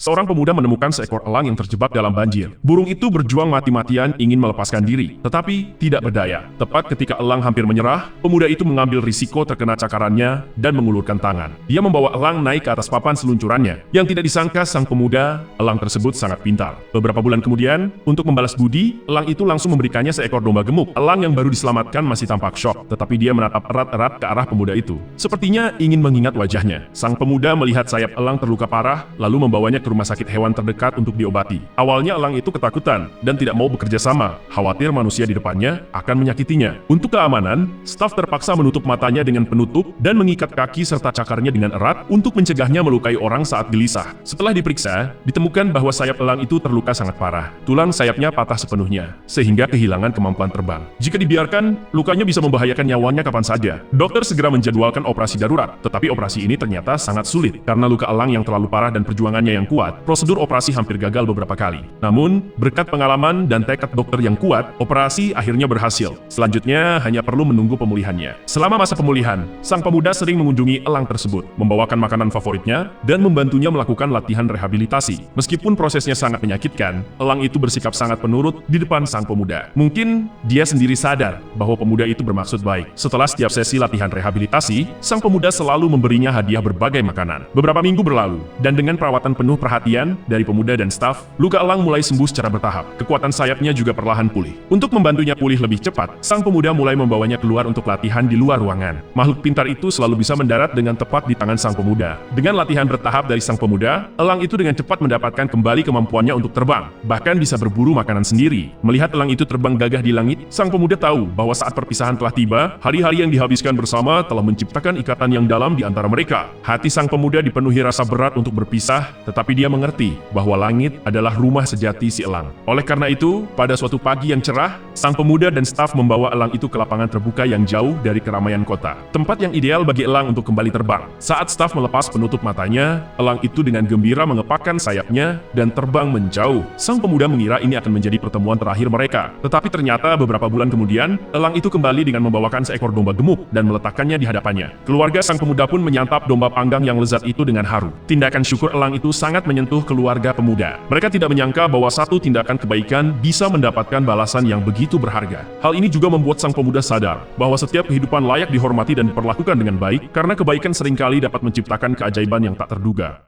seorang pemuda menemukan seekor elang yang terjebak dalam banjir. Burung itu berjuang mati-matian ingin melepaskan diri, tetapi tidak berdaya. Tepat ketika elang hampir menyerah, pemuda itu mengambil risiko terkena cakarannya dan mengulurkan tangan. Dia membawa elang naik ke atas papan seluncurannya. Yang tidak disangka sang pemuda, elang tersebut sangat pintar. Beberapa bulan kemudian, untuk membalas budi, elang itu langsung memberikannya seekor domba gemuk. Elang yang baru diselamatkan masih tampak syok, tetapi dia menatap erat-erat ke arah pemuda itu. Sepertinya ingin mengingat wajahnya. Sang pemuda melihat sayap elang terluka parah, lalu membawanya ke rumah sakit hewan terdekat untuk diobati. Awalnya elang itu ketakutan dan tidak mau bekerja sama, khawatir manusia di depannya akan menyakitinya. Untuk keamanan, staf terpaksa menutup matanya dengan penutup dan mengikat kaki serta cakarnya dengan erat untuk mencegahnya melukai orang saat gelisah. Setelah diperiksa, ditemukan bahwa sayap elang itu terluka sangat parah. Tulang sayapnya patah sepenuhnya, sehingga kehilangan kemampuan terbang. Jika dibiarkan, lukanya bisa membahayakan nyawanya kapan saja. Dokter segera menjadwalkan operasi darurat, tetapi operasi ini ternyata sangat sulit. Karena luka elang yang terlalu parah dan perjuangannya yang kuat, prosedur operasi hampir gagal beberapa kali. Namun, berkat pengalaman dan tekad dokter yang kuat, operasi akhirnya berhasil. Selanjutnya, hanya perlu menunggu pemulihannya. Selama masa pemulihan, sang pemuda sering mengunjungi elang tersebut, membawakan makanan favoritnya, dan membantunya melakukan latihan rehabilitasi. Meskipun prosesnya sangat menyakitkan, elang itu bersikap sangat penurut di depan sang pemuda. Mungkin, dia sendiri sadar bahwa pemuda itu bermaksud baik. Setelah setiap sesi latihan rehabilitasi, sang pemuda selalu memberinya hadiah berbagai makanan. Beberapa minggu berlalu, dan dengan perawatan penuh perhatian dari pemuda dan staf, luka elang mulai sembuh secara bertahap. Kekuatan sayapnya juga perlahan pulih. Untuk membantunya pulih lebih cepat, sang pemuda mulai membawanya keluar untuk latihan di luar ruangan. Makhluk pintar itu selalu bisa mendarat dengan tepat di tangan sang pemuda. Dengan latihan bertahap dari sang pemuda, elang itu dengan cepat mendapatkan kembali kemampuannya untuk terbang, bahkan bisa berburu makanan sendiri. Melihat elang itu terbang gagah di langit, sang pemuda tahu bahwa saat perpisahan telah tiba, hari-hari yang dihabiskan bersama telah menciptakan ikatan yang dalam di antara mereka. Hati sang pemuda dipenuhi rasa berat untuk berpisah, tetapi dia mengerti bahwa langit adalah rumah sejati si elang. Oleh karena itu, pada suatu pagi yang cerah, sang pemuda dan staf membawa elang itu ke lapangan terbuka yang jauh dari keramaian kota. Tempat yang ideal bagi elang untuk kembali terbang. Saat staf melepas penutup matanya, elang itu dengan gembira mengepakkan sayapnya dan terbang menjauh. Sang pemuda mengira ini akan menjadi pertemuan terakhir mereka. Tetapi ternyata beberapa bulan kemudian, elang itu kembali dengan membawakan seekor domba gemuk dan meletakkannya di hadapannya. Keluarga sang pemuda pun menyantap domba panggang yang lezat itu dengan haru. Tindakan syukur elang itu sangat menyentuh keluarga pemuda. Mereka tidak menyangka bahwa satu tindakan kebaikan bisa mendapatkan balasan yang begitu berharga. Hal ini juga membuat sang pemuda sadar bahwa setiap kehidupan layak dihormati dan diperlakukan dengan baik, karena kebaikan seringkali dapat menciptakan keajaiban yang tak terduga.